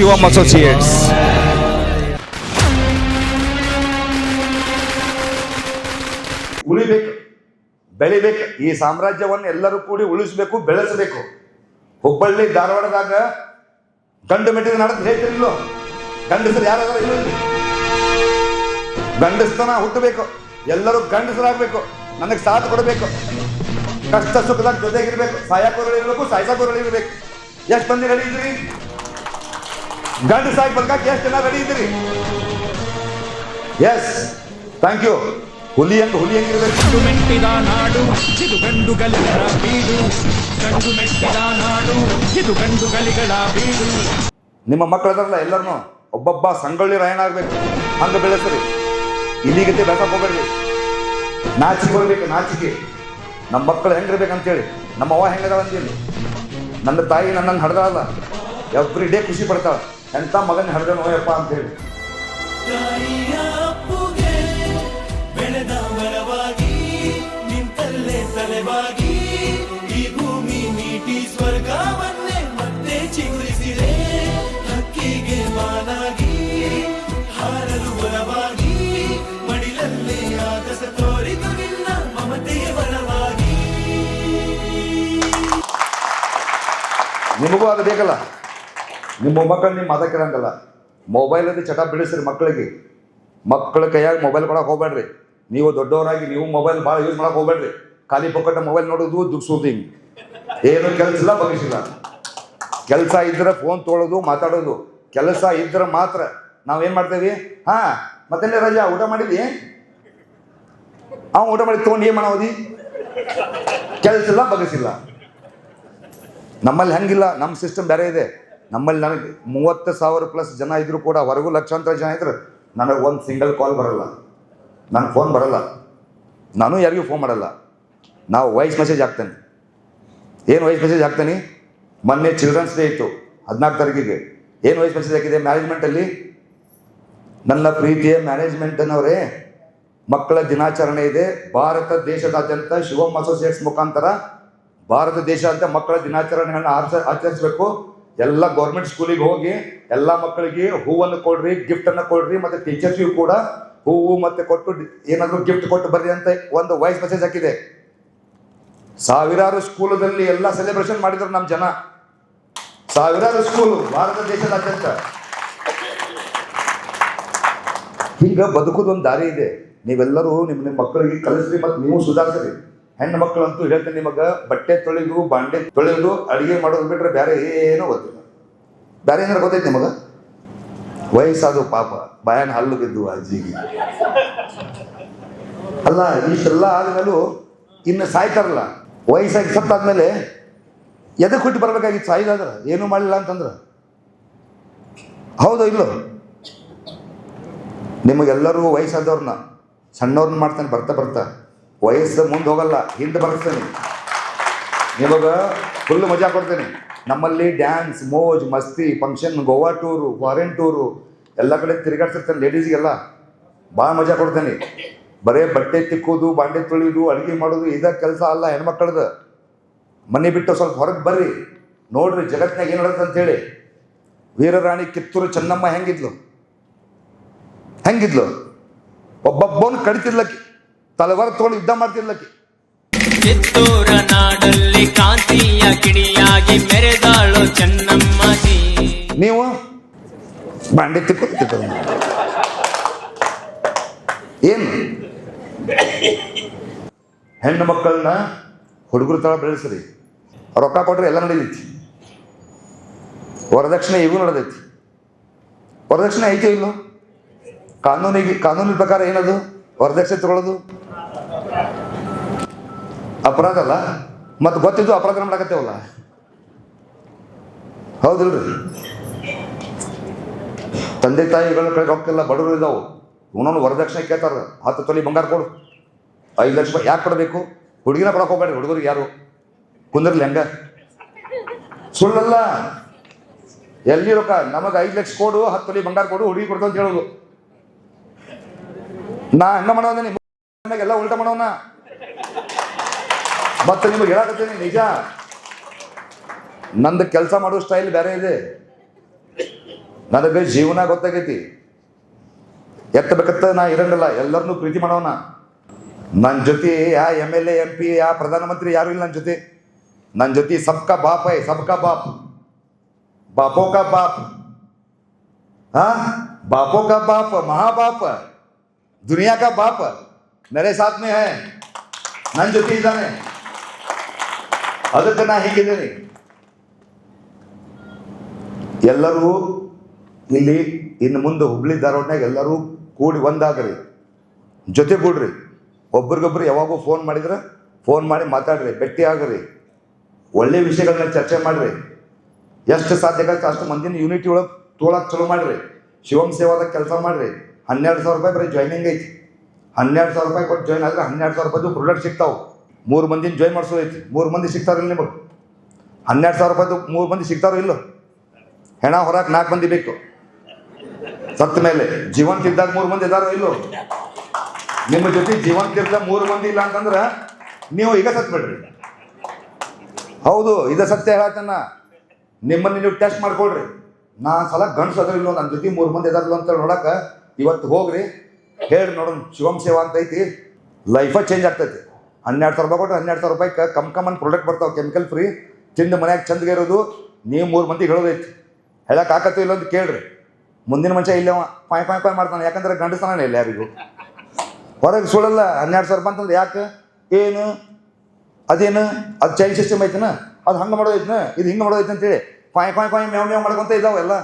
Shivam associates. ಉಳಿಬೇಕು, ಬೆಳಿಬೇಕು. ಈ ಸಾಮ್ರಾಜ್ಯವನ್ನು ಎಲ್ಲರೂ ಕೂಡಿ ಉಳಿಸಬೇಕು, ಬೆಳೆಸಬೇಕು. ಹುಬ್ಬಳ್ಳಿ ಧಾರವಾಡದಾಗ ಗಂಡು ಮೆಟ್ಟಿದ ನಡೆದು ಹೇಳ್ತಿರ್ಲಿಲ್ಲ. ಗಂಡಸರು ಯಾರಾದ್ರೂ ಇಲ್ಲ, ಗಂಡಸ್ತನ ಹುಟ್ಟಬೇಕು, ಎಲ್ಲರೂ ಗಂಡಸರಾಗಬೇಕು, ನನಗೆ ಸಾಥ್ ಕೊಡಬೇಕು, ಕಷ್ಟ ಸುಖದಾಗ ಜೊತೆಗಿರ್ಬೇಕು, ಸಾಯಕೋರು ಇರಬೇಕು, ಸಾಯ್ಸಕೋರು ಇರಬೇಕು. ಎಷ್ಟು ಮಂದಿ ರೆಡಿ ಇದ್ರಿ? ಗಂಡಸಾಗಿ ಬದುಕಕ್ಕೆ ಎಷ್ಟು ಜನ ರೆಡಿ ಇದ್ದೀರಿ? Yes, thank you. ಹುಲಿ ಹೆಂಗಿರ್ಬೇಕು? ಗಂಡು ಮೆಟ್ಟಿದ ನಾಡು ಇದು ಗಂಡುಗಳಿಗಳ ಬೀಡು, ಗಂಡು ಮೆಟ್ಟಿದ ನಾಡು ಇದು ಗಂಡುಗಳಿಗಳ ಬೀಡು. ನಿಮ್ಮ ಮಕ್ಕಳದಾರಲ್ಲ ಎಲ್ಲರನ್ನು ಒಬ್ಬೊಬ್ಬ ಸಂಗೊಳ್ಳಿ ರಾಯಣ್ಣ ಆಗ್ಬೇಕು, ಹಂಗೆ ಬೆಳೆಸ್ರಿ. ಇಲ್ಲಿಗತ್ತೆ ಬೆಳಸಕ್ಕೆ ಹೋಗ್ಬೇಡ್ರಿ. ನಾಚಿಕೆ ಬರ್ಬೇಕು, ನಾಚಿಕೆ. ನಮ್ಮ ಮಕ್ಕಳು ಹೆಂಗಿರ್ಬೇಕಂತೇಳಿ, ನಮ್ಮ ಅವ್ವ ಹೆಂಗದಾಳ ಅಂತೇಳಿ. ನನ್ನ ತಾಯಿ ನನ್ನನ್ನು ಹಡ್ದಾಳಲ್ಲ, ಎವ್ರಿ ಡೇ ಖುಷಿ ಪಡ್ತಾಳ, ಎಂಥ ಮಗನ ಹಡ್ದ ನೋಯಪ್ಪ ಅಂತೇಳಿ. ಬೆಳೆದ ಮರವಾಗಿ ನಿಂತಲ್ಲೇ ತಲೆವಾಗಿ ಈ ಭೂಮಿ ನೀಟಿ ಸ್ವರ್ಗವನ್ನೇ ಮತ್ತೆ ಚಿಗುರಿಸಿದೆ. ಹಕ್ಕಿಗೆ ಮಾನಾಗಿ ಹಾರಲು ಬಲವಾಗಿ ಮಡಿಲಲ್ಲೇ ಆಗಸ ತೋರಿತು ನಿನ್ನ ಮಮತೆಯ ಬಲವಾಗಿ. ನಿಮಗೂ ಅದು ಬೇಕಲ್ಲ, ನಿಮ್ಮ ಮಕ್ಕಳು ನಿಮ್ಮ ಮತ ಕೇಳಂಗಲ್ಲ. ಮೊಬೈಲಲ್ಲಿ ಚಟ ಬಿಡಿಸ್ರಿ ಮಕ್ಕಳಿಗೆ. ಮಕ್ಕಳ ಕೈಯಾಗಿ ಮೊಬೈಲ್ ಕೊಡಕ್ಕೆ ಹೋಗ್ಬೇಡ್ರಿ. ನೀವು ದೊಡ್ಡವರಾಗಿ ನೀವು ಮೊಬೈಲ್ ಭಾಳ ಯೂಸ್ ಮಾಡಕ್ಕೆ ಹೋಗ್ಬೇಡ್ರಿ. ಖಾಲಿ ಪೊಕ್ಕಟ್ಟ ಮೊಬೈಲ್ ನೋಡೋದು, ದುಗ್ಸೋದು, ಹಿಂಗೆ ಏನು ಕೆಲಸ ಇಲ್ಲ, ಬಗ್ಗಿಸಿಲ್ಲ. ಕೆಲಸ ಇದ್ರೆ ಫೋನ್ ತೊಗೊಳೋದು, ಮಾತಾಡೋದು. ಕೆಲಸ ಇದ್ರೆ ಮಾತ್ರ ನಾವೇನು ಮಾಡ್ತೇವೆ? ಹಾಂ, ಮತ್ತೆಲ್ಲೇ ರಜಾ ಊಟ ಮಾಡಿದ್ವಿ, ಊಟ ಮಾಡಿ ತೊಗೊಂಡು ಏನು ಮಾಡೋದಿ? ಕೆಲಸ ಇಲ್ಲ, ಬಗ್ಗಿಸಿಲ್ಲ. ನಮ್ಮಲ್ಲಿ ಹಂಗಿಲ್ಲ, ನಮ್ಮ ಸಿಸ್ಟಮ್ ಬೇರೆ ಇದೆ. ನಮ್ಮಲ್ಲಿ ನನಗೆ 30,000+ ಜನ ಇದ್ರು ಕೂಡ, ಹೊರಗೂ ಲಕ್ಷಾಂತರ ಜನ ಇದ್ರು, ನನಗೆ ಒಂದು ಸಿಂಗಲ್ ಕಾಲ್ ಬರಲ್ಲ, ನನಗೆ ಫೋನ್ ಬರಲ್ಲ, ನಾನು ಯಾರಿಗೂ ಫೋನ್ ಮಾಡಲ್ಲ. ನಾವು ವಾಯ್ಸ್ ಮೆಸೇಜ್ ಹಾಕ್ತೇನೆ. ಏನು ವಾಯ್ಸ್ ಮೆಸೇಜ್ ಹಾಕ್ತೇನೆ? ಮೊನ್ನೆ ಚಿಲ್ಡ್ರನ್ಸ್ ಡೇ ಇತ್ತು 14 ತಾರೀಕಿಗೆ. ಏನು ವಾಯ್ಸ್ ಮೆಸೇಜ್ ಹಾಕಿದೆ? ಮ್ಯಾನೇಜ್ಮೆಂಟಲ್ಲಿ, ನನ್ನ ಪ್ರೀತಿಯ ಮ್ಯಾನೇಜ್ಮೆಂಟ್ನವರೇ, ಮಕ್ಕಳ ದಿನಾಚರಣೆ ಇದೆ, ಭಾರತ ದೇಶದಾದ್ಯಂತ ಶಿವಮ್ ಅಸೋಸಿಯೇಟ್ಸ್ ಮುಖಾಂತರ ಭಾರತ ದೇಶಾದ್ಯಂತ ಮಕ್ಕಳ ದಿನಾಚರಣೆಗಳನ್ನ ಆಚರಿಸಬೇಕು. ಎಲ್ಲ ಗೌರ್ಮೆಂಟ್ ಸ್ಕೂಲಿಗೆ ಹೋಗಿ ಎಲ್ಲ ಮಕ್ಕಳಿಗೆ ಹೂವನ್ನು ಕೊಡ್ರಿ, ಗಿಫ್ಟನ್ನು ಕೊಡ್ರಿ, ಮತ್ತು ಟೀಚರ್ಸ್ಗೂ ಕೂಡ ಹೂವು ಮತ್ತೆ ಕೊಟ್ಟು ಏನಾದರೂ ಗಿಫ್ಟ್ ಕೊಟ್ಟು ಬರ್ರಿ ಅಂತ ಒಂದು ವಾಯ್ಸ್ ಮೆಸೇಜ್ ಹಾಕಿದೆ. ಸಾವಿರಾರು ಸ್ಕೂಲದಲ್ಲಿ ಎಲ್ಲ ಸೆಲೆಬ್ರೇಷನ್ ಮಾಡಿದ್ರು ನಮ್ಮ ಜನ, ಸಾವಿರಾರು ಸ್ಕೂಲು ಭಾರತ ದೇಶದಾದ್ಯಂತ. ಹಿಂಗೆ ಬದುಕೋದೊಂದು ದಾರಿ ಇದೆ. ನೀವೆಲ್ಲರೂ ನಿಮ್ಮ ಮಕ್ಕಳಿಗೆ ಕಲಿಸ್ರಿ ಮತ್ತು ನೀವು ಸುಧಾರಿಸ್ರಿ. ಹೆಣ್ಣು ಮಕ್ಕಳಂತೂ ಹೇಳ್ತೇನೆ ನಿಮಗೆ, ಬಟ್ಟೆ ತೊಳೆದು, ಬಾಂಡೆ ತೊಳೆದು, ಅಡುಗೆ ಮಾಡೋದು ಬಿಟ್ರೆ ಬೇರೆ ಏನೂ ಗೊತ್ತಿಲ್ಲ. ಬೇರೆ ಏನಾರು ಗೊತ್ತೈತೆ ನಿಮಗೆ? ವಯಸ್ಸಾದ ಪಾಪ ಬಾಯನ್ ಹಲ್ಲು ಬಿದ್ದು ಅಜ್ಜಿಗೆ ಅಲ್ಲ. ಇಷ್ಟೆಲ್ಲ ಆದ್ಮೇಲೂ ಇನ್ನು ಸಾಯ್ತಾರಲ್ಲ, ವಯಸ್ಸಾಗಿ ಸತ್ತಾದ್ಮೇಲೆ ಎದಕ್ಕೆ ಹುಟ್ಟಿ ಬರ್ಬೇಕಾಗಿತ್ತು? ಸಾಯ್ದಾದ್ರೆ ಏನೂ ಮಾಡಲಿಲ್ಲ ಅಂತಂದ್ರೆ. ಹೌದೋ ಇಲ್ಲೋ? ನಿಮಗೆಲ್ಲರೂ ವಯಸ್ಸಾದವ್ರನ್ನ ಸಣ್ಣವ್ರನ್ನ ಮಾಡ್ತಾನೆ. ಬರ್ತಾ ವಯಸ್ಸು ಮುಂದೆ ಹೋಗಲ್ಲ, ಹಿಂದೆ ಬರ್ತಾನೆ. ನಿಮಗೆ ಫುಲ್ ಮಜಾ ಕೊಡ್ತೇನೆ. ನಮ್ಮಲ್ಲಿ ಡ್ಯಾನ್ಸ್, ಮೋಜ್ ಮಸ್ತಿ, function, Goa tour, foreign tour, ಎಲ್ಲ ಕಡೆ ತಿರುಗಾಡ್ತಿರ್ತಾನೆ. ಲೇಡೀಸ್ಗೆಲ್ಲ ಭಾಳ ಮಜಾ ಕೊಡ್ತೇನೆ. ಬರೇ ಬಟ್ಟೆ ತಿಕ್ಕೋದು, ಬಾಂಡೆ ತೊಳೆಯೋದು, ಅಡುಗೆ ಮಾಡೋದು ಇದ ಕೆಲಸ ಅಲ್ಲ ಹೆಣ್ಮಕ್ಳದ್ದು. ಮನೆ ಬಿಟ್ಟು ಸ್ವಲ್ಪ ಹೊರಗೆ ಬರ್ರಿ, ನೋಡ್ರಿ ಜಗತ್ತಿನಾಗ ಏನು ನಡೆಯುತ್ತೆ ಅಂತೇಳಿ. ವೀರರಾಣಿ ಕಿತ್ತೂರು ಚೆನ್ನಮ್ಮ ಹೆಂಗಿದ್ಲು? ಒಬ್ಬೊಬ್ಬನು ಕಡಿತಿರ್ಲಕ್ಕಿ, ತಲೆವಾರ ತಗೊಂಡು ಯುದ್ಧ ಮಾಡ್ತಿರ್ಲಕ್ಕಿ. ಕಿತ್ತೂರ ನಾಡಲ್ಲಿ ಕಾಂತಿಯ ಕಿಡಿಯಾಗಿ ಮೆರೆದಾಳು ಚೆನ್ನಮ್ಮಾಜಿ. ನೀವು ಬಾಂಡೆ ತಿಕ್ಕೋದು ಏನು? ಹೆಣ್ಣು ಮಕ್ಕಳನ್ನ ಹುಡುಗರು ತರ ಬೆಳೆಸ್ರಿ. ರೊಕ್ಕ ಕೊಟ್ರೆ ಎಲ್ಲ ನಡೀತೈತಿ. ವರದಕ್ಷಿಣೆ ಈಗೂ ನಡೆದೈತಿ. ವರದಕ್ಷಿಣೆ ಐತೆ ಇಲ್ಲೋ? ಕಾನೂನಿನ ಪ್ರಕಾರ ಏನದು? ವರದಕ್ಷಿಣೆ ತಗೊಳ್ಳೋದು ಅಪರಾಧ ಅಲ್ಲ? ಮತ್ತು ಗೊತ್ತಿದ್ದು ಅಪರಾಧ ಮಾಡಕತ್ತೇವಲ್ಲ, ಹೌದಿಲ್ರಿ? ತಂದೆ ತಾಯಿಗಳ ಕಡೆ ರೊಕ್ಕೆಲ್ಲ ಬಡವರು ಇದ್ದಾವೆ, ಇವನೊಂದು ವರದಕ್ಷಿಣೆ ಕೇಳ್ತಾರ. 10 ತೊಲೆ ಬಂಗಾರ ಕೊಡು, 5 ಲಕ್ಷ ರೂಪಾಯಿ. ಯಾಕೆ ಕೊಡಬೇಕು? ಹುಡುಗಿನ ಕೊಡಕ್ಕೆ ಹೋಗ್ಬೇಡ್ರಿ. ಹುಡುಗರಿಗೆ ಯಾರು ಕುಂದಿರ್ಲಿ ಹಂಗ? ಸುಳ್ಳಲ್ಲ. ಎಲ್ಲಿ ರೊಕ್ಕ? ನಮಗೆ 5 ಲಕ್ಷ ಕೊಡು, 10 ತೊಲೆ ಬಂಗಾರ ಕೊಡು, ಹುಡುಗಿ ಕೊಡ್ತು ಅಂತ ಹೇಳೋದು. ನಾ ಹಂಗ ಮಾಡೋದ ಎಲ್ಲ ಉಲ್ಟಾ ಮಾಡೋಣ. ಮತ್ತೆ ನಿಮಗೆ ಹೇಳಕತ್ತೀನಿ ನಿಜ, ನಂದು ಕೆಲಸ ಮಾಡೋ ಸ್ಟೈಲ್ ಬೇರೆ ಇದೆ. ನನಗೆ ಜೀವನ ಗೊತ್ತಾಗೈತಿ. ಎತ್ತಬೇಕತ್ತ ನಾ ಇರಂಗಿಲ್ಲ, ಎಲ್ಲರನ್ನೂ ಪ್ರೀತಿ ಮಾಡೋಣ. ನನ್ನ ಜೊತೆ ಯಾ MLA MP ಯಾ ಪ್ರಧಾನಮಂತ್ರಿ ಯಾರು ಇಲ್ಲ ನನ್ನ ಜೊತೆ. ನನ್ನ ಜೊತೆ ಸಬ್ಕಾ ಬಾಪ್ ಹೈ, ಸಬ್ಕಾ ಬಾಪ್, ಬಾಪೋ ಕಾ ಬಾಪ್, ಹಾ बापों का बाप, महाबाप, दुनिया का बाप मेरे साथ में है. ನನ್ನ ಜೊತೆ ಇದ್ದಾನೆ. ಅದಕ್ಕೆ ನಾ ಹೇಗಿದ್ದೀನಿ. ಎಲ್ಲರೂ ಇಲ್ಲಿ ಇನ್ನು ಮುಂದೆ ಹುಬ್ಳಿ ಧಾರವಾಡನಾಗ ಎಲ್ಲರೂ ಕೂಡಿ ಒಂದಾಗ್ರಿ, ಜೊತೆ ಕೂಡ್ರಿ. ಒಬ್ರಿಗೊಬ್ರು ಯಾವಾಗೂ ಫೋನ್ ಮಾಡಿದ್ರೆ ಫೋನ್ ಮಾಡಿ ಮಾತಾಡ್ರಿ, ಭೇಟಿ ಆಗ್ರಿ, ಒಳ್ಳೆ ವಿಷಯಗಳನ್ನ ಚರ್ಚೆ ಮಾಡ್ರಿ. ಎಷ್ಟು ಸಾಧ್ಯ ಆಗುತ್ತೆ ಅಷ್ಟು ಮಂದಿನ ಯೂನಿಟಿ ಒಳಗೆ ತೊಗೊಳಕ್ಕೆ ಚಲೋ ಮಾಡ್ರಿ. ಶಿವಂ ಸೇವಾದಾಗ ಕೆಲಸ ಮಾಡ್ರಿ. 12,000 ರೂಪಾಯಿ ಬರೀ ಜಾಯ್ನಿಂಗ್ ಐತಿ. 12,000 ರೂಪಾಯಿ ಕೊಟ್ಟು ಜಾಯ್ನ್ ಆದ್ರೆ 12,000 ರೂಪಾಯಿದು ಪ್ರಾಡಕ್ಟ್ ಸಿಗ್ತಾವೆ. 3 ಮಂದಿನ ಜಾಯ್ನ್ ಮಾಡಿಸೋದೈತಿ. 3 ಮಂದಿ ಸಿಗ್ತಾರಿಲ್ಲ ನಿಮಗೆ. 12,000 ರೂಪಾಯಿದು 3 ಮಂದಿ ಸಿಗ್ತಾರೋ ಇಲ್ಲೋ? ಹೆಣ ಹೊರಕ್ಕೆ 4 ಮಂದಿ ಬೇಕು. ಸತ್ತ ಮೇಲೆ ಜೀವಂತ ಇದ್ದಾಗ 3 ಮಂದಿ ಇದ್ದಾರೋ ಇಲ್ಲೋ? ನಿಮ್ಮ ಜೊತೆ ಜೀವಂತ ಇದ್ದಾಗ 3 ಮಂದಿ ಇಲ್ಲ ಅಂತಂದ್ರೆ ನೀವು ಈಗ ಸತ್ ಬಿಡ್ರಿ. ಹೌದು, ಇದು ಸತ್ಯ ಹೇಳತ್ತನ್ನ. ನಿಮ್ಮನ್ನು ನೀವು ಟೆಸ್ಟ್ ಮಾಡ್ಕೊಳ್ರಿ. ನಾ ಸಲ ಗಂಡ್ಸು ಅದ್ರ ಇಲ್ಲೋ, ನನ್ನ ಜೊತೆ 3 ಮಂದಿ ಇದಾರಲ್ಲ ಅಂತ ನೋಡಕ್ಕೆ ಇವತ್ತು ಹೋಗ್ರಿ, ಹೇಳ್ರಿ ನೋಡೋಣ. ಶಿವಂ ಸೇವಾ ಅಂತ ಐತಿ, ಲೈಫ ಚೇಂಜ್ ಆಗ್ತೈತಿ. 12,000 ರೂಪಾಯಿ ಕೊಟ್ಟರೆ 12,000 ರೂಪಾಯಿಗೆ ಕಮ್ಮನ್ ಪ್ರಾಡಕ್ಟ್ ಬರ್ತಾವೆ, ಕೆಮಿಕಲ್ ಫ್ರೀ, ತಿಂದು ಮನ್ಯಾಗ ಚಂದಗೆ ಇರೋದು. ನೀವು 3 ಮಂದಿಗೆ ಹೇಳೋದೈತಿ. ಹೇಳಕ್ಕೆ ಆಕತ್ತೋ ಇಲ್ಲ ಅಂತ ಕೇಳ್ರಿ. ಮುಂದಿನ ಮನುಷ್ಯ ಇಲ್ಲವ ಪಾಯ್ ಪಾಯ್ ಪಾಯ್ ಮಾಡ್ತಾನೆ, ಯಾಕಂದ್ರೆ ಗಂಡಸ್ತಾನೆ ಇಲ್ಲ ಯಾರಿಗೂ. ಹೊರಗೆ ಸುಳ್ಳಲ್ಲ. 12,000 ರೂಪಾಯಿ ಅಂತಂದ್ರೆ ಯಾಕೆ, ಏನು ಅದೇನು, ಅದು ಚೈನ್ ಸಿಸ್ಟಮ್ ಐತಿನ, ಅದು ಹಂಗೆ ಮಾಡೋದೈತಿನ, ಇದು ಹಿಂಗೆ ಮಾಡೋದೈತಿ ಅಂತೇಳಿ ಪಾಯ್ ಪಾಯ್ ಪಾಯ್ ಮೇವ್ ಮೇವ್ ಮಾಡ್ಕೊಂತ ಇದ್ದಾವೆಲ್ಲ.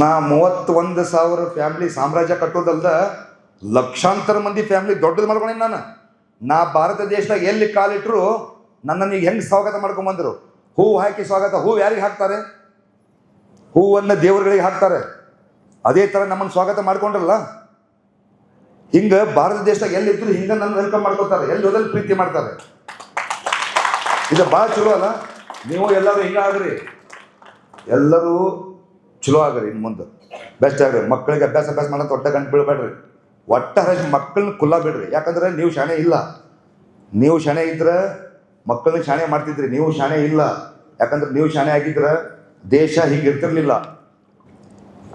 ನಾ 31,000 ಫ್ಯಾಮಿಲಿ ಸಾಮ್ರಾಜ್ಯ ಕಟ್ಟೋದಲ್ದ ಲಕ್ಷಾಂತರ ಮಂದಿ ಫ್ಯಾಮಿಲಿ ದೊಡ್ಡದು ಮಾಡ್ಕೊಂಡೇನಿ ನಾನು. ನಾ ಭಾರತ ದೇಶದಾಗ ಎಲ್ಲಿ ಕಾಲಿಟ್ಟರು ನನ್ನನ್ನು ಈಗ ಹೆಂಗೆ ಸ್ವಾಗತ ಮಾಡ್ಕೊಂಬಂದರು. ಹೂವು ಹಾಕಿ ಸ್ವಾಗತ. ಹೂವು ಯಾರಿಗೆ ಹಾಕ್ತಾರೆ? ಹೂವನ್ನು ದೇವರುಗಳಿಗೆ ಹಾಕ್ತಾರೆ. ಅದೇ ಥರ ನಮ್ಮನ್ನು ಸ್ವಾಗತ ಮಾಡ್ಕೊಂಡ್ರಲ್ಲ, ಹಿಂಗೆ ಭಾರತ ದೇಶದಾಗ ಎಲ್ಲಿದ್ರು ಹಿಂಗೆ ನನ್ನ ವೆಲ್ಕಮ್ ಮಾಡ್ಕೊತಾರೆ. ಎಲ್ಲಿ ಹೋದಲ್ಲಿ ಪ್ರೀತಿ ಮಾಡ್ತಾರೆ. ಇದು ಭಾಳ ಚಲೋ ಅಲ್ಲ? ನೀವು ಎಲ್ಲರೂ ಹಿಂಗೆ ಆಗ್ರಿ, ಎಲ್ಲರೂ ಚಲೋ ಆಗ್ರಿ. ಇನ್ನು ಮುಂದೆ ಬೆಸ್ಟ್ ಆಗ್ರಿ. ಮಕ್ಕಳಿಗೆ ಅಭ್ಯಾಸ ಮಾಡೋ ಒಟ್ಟ ಗಂಟು ಬೀಳ್ಬೇಡ್ರಿ. ಒಟ್ಟಾರೆ ಮಕ್ಕಳನ್ನ ಕುಲ್ಲ ಬಿಡ್ರಿ. ಯಾಕಂದ್ರೆ ನೀವು ಶಾಣೆ ಇಲ್ಲ. ನೀವು ಶಾಣೆ ಇದ್ರೆ ಮಕ್ಕಳನ್ನ ಶಾಣೆ ಮಾಡ್ತಿದ್ರಿ. ನೀವು ಶಾಣೆ ಇಲ್ಲ. ಯಾಕಂದ್ರೆ ನೀವು ಶಾಣೆ ಆಗಿದ್ರೆ ದೇಶ ಹಿಂಗೆ ಇರ್ತಿರ್ಲಿಲ್ಲ.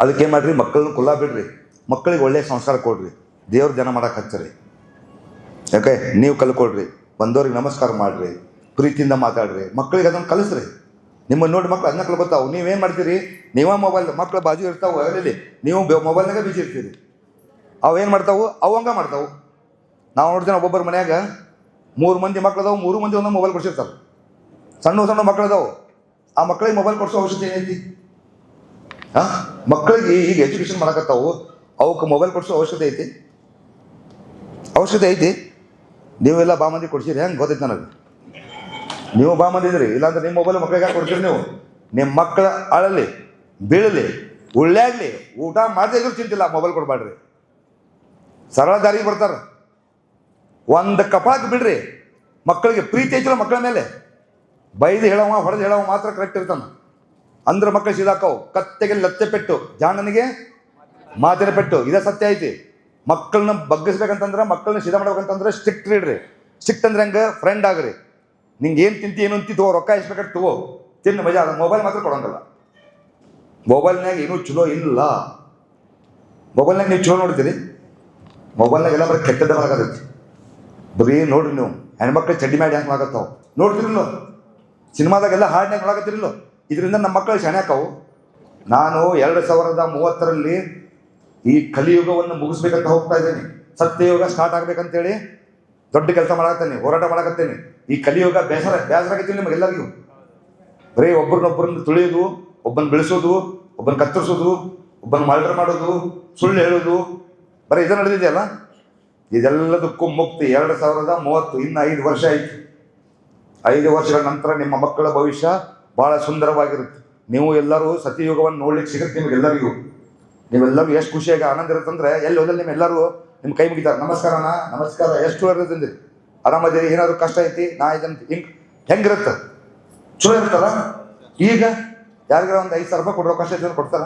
ಅದಕ್ಕೆ ಏನು ಮಾಡ್ರಿ, ಮಕ್ಕಳನ್ನ ಕುಲ್ಲ ಬಿಡ್ರಿ. ಮಕ್ಕಳಿಗೆ ಒಳ್ಳೆಯ ಸಂಸ್ಕಾರ ಕೊಡ್ರಿ. ದೇವ್ರ ಜನ ಮಾಡಕ್ಕೆ ಹಚ್ಚರಿ. ಯಾಕೆ ನೀವು ಕಲ್ಕೊಡ್ರಿ. ಬಂದವ್ರಿಗೆ ನಮಸ್ಕಾರ ಮಾಡಿರಿ, ಪ್ರೀತಿಯಿಂದ ಮಾತಾಡ್ರಿ. ಮಕ್ಕಳಿಗೆ ಅದನ್ನು ಕಲಿಸ್ರಿ. ನಿಮ್ಮನ್ನು ನೋಡಿ ಮಕ್ಳು ಅದನ್ನ ಕಲ್ಕೊತಾವು. ನೀವೇನು ಮಾಡ್ತೀರಿ, ನೀವೇ ಮೊಬೈಲ್, ಮಕ್ಳು ಬಾಜು ಇರ್ತಾವೆ ಅಲ್ಲಿ, ನೀವು ಮೊಬೈಲ್ನಾಗ ಬಿಜಿ ಇರ್ತೀರಿ. ಅವೇನು ಮಾಡ್ತಾವು, ಅವಂಗ ಮಾಡ್ತಾವು. ನಾವು ನೋಡ್ತೀನಿ ಒಬ್ಬೊಬ್ಬರ ಮನ್ಯಾಗ 3 ಮಂದಿ ಮಕ್ಳು ಅದಾವು, 3 ಮಂದಿ ಒಂದೊಂದು ಮೊಬೈಲ್ ಕೊಡ್ಸಿರ್ತಾರೆ. ಸಣ್ಣ ಸಣ್ಣ ಮಕ್ಳು ಅದಾವು. ಆ ಮಕ್ಕಳಿಗೆ ಮೊಬೈಲ್ ಕೊಡಿಸೋ ಅವಶ್ಯಕತೆ ಏನೈತಿ? ಹಾಂ, ಮಕ್ಕಳಿಗೆ ಈಗ ಎಜುಕೇಷನ್ ಮಾಡಕತ್ತಾವು, ಅವಕ್ಕೆ ಮೊಬೈಲ್ ಕೊಡಿಸೋ ಅವಶ್ಯಕತೆ ಐತಿ? ಅವಶ್ಯಕತೆ ಐತಿ? ನೀವೆಲ್ಲ ಬಾ ಮಂದಿ ಕೊಡ್ಸಿರಿ, ಹೆಂಗೆ ಗೊತ್ತೈತಿ ನನಗೆ. ನೀವು ಬಾ ಮಂದಿದ್ರಿ, ಇಲ್ಲಾಂದ್ರೆ ನಿಮ್ಮ ಮೊಬೈಲ್ ಮಕ್ಕಳಿಗೆ ಯಾಕೆ ಕೊಡ್ತೀರಿ ನೀವು? ನಿಮ್ಮ ಮಕ್ಕಳ ಅಳಲಿ, ಬೀಳಲಿ, ಉಳ್ಳಾಗ್ಲಿ, ಊಟ ಮಾಡದೇ ಇದ್ರು ಚಿಂತಿಲ್ಲ, ಮೊಬೈಲ್ ಕೊಡ್ಬೇಡ್ರಿ. ಸರಳ ದಾರಿಗೆ ಬರ್ತಾರೆ. ಒಂದು ಕಪಾಳಕ್ಕೆ ಬಿಡ್ರಿ. ಮಕ್ಕಳಿಗೆ ಪ್ರೀತಿ ಐತಿಲ್ಲ ಮಕ್ಕಳ ಮೇಲೆ. ಬೈದು ಹೇಳವ, ಹೊಡೆದು ಹೇಳವ ಮಾತ್ರ ಕರೆಕ್ಟ್ ಇರ್ತಾನೆ. ಅಂದ್ರೆ ಮಕ್ಕಳು ಸೀದಾಕವು. ಕತ್ತೆಗೆ ಲತ್ತೆ ಪೆಟ್ಟು, ಜಾಣನಿಗೆ ಮಾತಿನ ಪೆಟ್ಟು. ಇದೇ ಸತ್ಯ ಐತಿ. ಮಕ್ಕಳನ್ನ ಬಗ್ಗಿಸ್ಬೇಕಂತಂದ್ರೆ, ಮಕ್ಕಳನ್ನ ಸೀದಾ ಮಾಡ್ಬೇಕಂತಂದ್ರೆ ಸ್ಟ್ರಿಕ್ಟ್ ಇಡ್ರಿ. ಸ್ಟ್ರಿಕ್ಟ್ ಅಂದ್ರೆ ಹೆಂಗೆ, ಫ್ರೆಂಡ್ ಆಗ್ರಿ. ನಿಂಗೆ ಏನು ತಿಂತಿ ಏನು ಅಂತಿ ತಗೋ, ರೊಕ್ಕ ಇಸ್ಬೇಕಾದ್ರೆ ತಗೋ, ತಿನ್ನು ಮಜಾ. ಅದು ಮೊಬೈಲ್ ಮಾತ್ರ ಕೊಡೋಂಗಲ್ಲ. ಮೊಬೈಲ್ನಾಗ ಏನೂ ಚಲೋ ಇಲ್ಲ. ಮೊಬೈಲ್ನಾಗ ನೀವು ಚಲೋ ನೋಡ್ತೀರಿ, ಮೊಬೈಲ್ನಾಗ ಎಲ್ಲ ಬರೀ ಕೆಟ್ಟದ್ದೇ ಮಾಡಕತ್ತೈತಿ. ಬರೀ ನೋಡ್ರಿ ನೀವು, ಹೆಣ್ಮಕ್ಳು ಚಡ್ಡಿ ಮಾಡಿ ಡ್ಯಾನ್ಸ್ ಮಾಡಕತ್ತಾವ ನೋಡ್ತಿರಿಲ್ಲೋ, ಸಿನಿಮಾದಾಗೆಲ್ಲ ಹಾಡ್ನಾಗ ನೋಡಕತ್ತಿರಿಲ್ಲೋ. ಇದರಿಂದ ನಮ್ಮ ಮಕ್ಕಳು ಶಾಣೆ ಆಕಾವು. ನಾನು 2030 ಈ ಕಲಿಯುಗವನ್ನು ಮುಗಿಸ್ಬೇಕಂತ ಹೋಗ್ತಾ ಇದ್ದೇನೆ. ಸತ್ಯಯುಗ ಸ್ಟಾರ್ಟ್ ಆಗ್ಬೇಕಂತೇಳಿ ದೊಡ್ಡ ಕೆಲಸ ಮಾಡಕತ್ತೇನೆ, ಹೋರಾಟ ಮಾಡಕತ್ತೇನೆ. ಈ ಕಲಿಯುಗ ಬೇಸರಾಗತ್ತೀನಿ ನಿಮಗೆಲ್ಲರಿಗೂ. ಬರೀ ಒಬ್ಬರನ್ನೊಬ್ಬರನ್ನು ತುಳಿಯೋದು, ಒಬ್ಬನ ಬೆಳೆಸೋದು, ಒಬ್ಬನ ಕತ್ತರಿಸೋದು, ಒಬ್ಬನ ಮರ್ಡರ್ ಮಾಡೋದು, ಸುಳ್ಳು ಹೇಳೋದು, ಬರೀ ಇದು ನಡೆದಿದೆಯಲ್ಲ. ಇದೆಲ್ಲದಕ್ಕೂ ಮುಕ್ತಿ 2030. ಇನ್ನು 5 ವರ್ಷ ಆಯ್ತು. 5 ವರ್ಷಗಳ ನಂತರ ನಿಮ್ಮ ಮಕ್ಕಳ ಭವಿಷ್ಯ ಭಾಳ ಸುಂದರವಾಗಿರುತ್ತೆ. ನೀವು ಎಲ್ಲರೂ ಸತ್ಯಯುಗವನ್ನು ನೋಡ್ಲಿಕ್ಕೆ ಸಿಗುತ್ತೆ ನಿಮಗೆಲ್ಲರಿಗೂ. ನೀವೆಲ್ಲರೂ ಎಷ್ಟು ಖುಷಿಯಾಗಿ ಆನಂದ ಇರುತ್ತಂದ್ರೆ, ಎಲ್ಲಿ ಹೋದಲ್ಲಿ ನಿಮ್ಮೆಲ್ಲರೂ ನಿಮ್ಮ ಕೈ ಮುಗಿತಾರೆ. ನಮಸ್ಕಾರ ಅಣ್ಣ, ನಮಸ್ಕಾರ, ಎಷ್ಟು ಇರ್ತಂದ್ರಿ, ಆರಾಮದಿರಿ, ಏನಾದ್ರು ಕಷ್ಟ ಐತಿ, ನಾ ಇದಂತ ಹೆಂಗಿರುತ್ತೆ, ಚಲೋ ಇರ್ತಲ್ಲ. ಈಗ ಯಾರಿಗಾರ ಒಂದು 5,000 ರೂಪಾಯಿ ಕೊಡೋ ಕಷ್ಟ ಐತಿ ಕೊಡ್ತಾರ?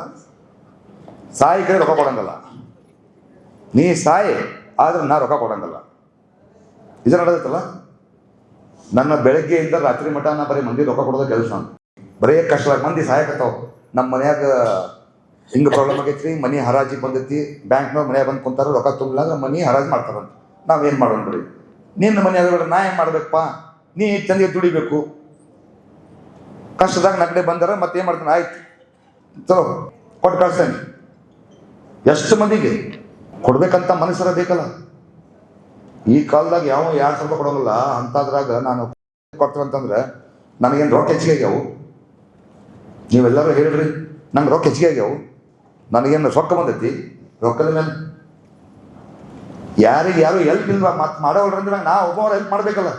ಸಾಯಿ ಕೈ ರೊಕ್ಕ ಕೊಡಂಗಲ್ಲ. ನೀ ಸಾಯಿ ಆದ್ರೆ ನಾ ರೊಕ್ಕ ಕೊಡಂಗಲ್ಲ. ಇದು ನಡೆದತ್ತಲ್ಲ. ನನ್ನ ಬೆಳಗ್ಗೆಯಿಂದ ರಾತ್ರಿ ಮಠ ನಾ ಬರೀ ಮಂದಿ ರೊಕ್ಕ ಕೊಡೋದ ಕೆಲಸ. ಬರೇ ಕಷ್ಟದಾಗ ಮಂದಿ ಸಹಾಯಕತ್ತಾವ. ನಮ್ಮ ಮನ್ಯಾಗ ಹಿಂಗೆ ಪ್ರಾಬ್ಲಮ್ ಆಗೈತ್ರಿ, ಮನಿ ಹರಾಜಿಗೆ ಬಂದೈತಿ, ಬ್ಯಾಂಕ್ನವ್ರು ಮನ್ಯಾಗ ಬಂದು ಕುಂತಾರ, ರೊಕ್ಕ ತುಂಬಿಲ್ಲ ಅಂದ್ರೆ ಮನಿ ಹರಾಜು ಮಾಡ್ತಾರಂತ. ನಾವೇನು ಮಾಡೋಣ ಬಿಡಿ, ನಿನ್ನ ಮನೆ ಆದ್ರೆ ನಾ ಏನು ಮಾಡ್ಬೇಕಪ್ಪ, ನೀ ಚಂದಿಗೆ ದುಡಿಬೇಕು. ಕಷ್ಟದಾಗ ನನ್ನ ಕಡೆ ಬಂದಾರ ಮತ್ತೇನು ಮಾಡ್ತಾನೆ, ಆಯ್ತು ಚಲೋ ಕೊಟ್ಟು ಕಳ್ಸ್ತೇನೆ. ಎಷ್ಟು ಮಂದಿಗೆ ಕೊಡ್ಬೇಕಂತ ಮನಸ್ಸರ ಬೇಕಲ್ಲ. ಈ ಕಾಲದಾಗ ಯಾವ 2,000 ರೂಪಾಯಿ ಕೊಡೋಂಗಿಲ್ಲ. ಅಂಥದ್ರಾಗ ನಾನು ಕೊಡ್ತೇವಂತಂದ್ರೆ ನನಗೇನು ರೊಕ್ಕ ಹೆಚ್ಚಿಗೆ ಆಗ್ಯಾವು? ನೀವೆಲ್ಲರೂ ಹೇಳ್ರಿ, ನಂಗೆ ರೊಕ್ಕ ಹೆಚ್ಚಿಗೆ ಆಗ್ಯಾವು, ನನಗೇನು ರೊಕ್ಕ ಬಂದೈತಿ? ರೊಕ್ಕದ ಮೇಲೆ ಯಾರಿಗೆ ಯಾರು ಹೆಲ್ಪ್ ಇಲ್ವಾ? ಮತ್ತೆ ಮಾಡೋಲ್ರಂದ್ರೆ ನಾ ಒಬ್ಬವ್ರು ಹೆಲ್ಪ್ ಮಾಡಬೇಕಲ್ಲ.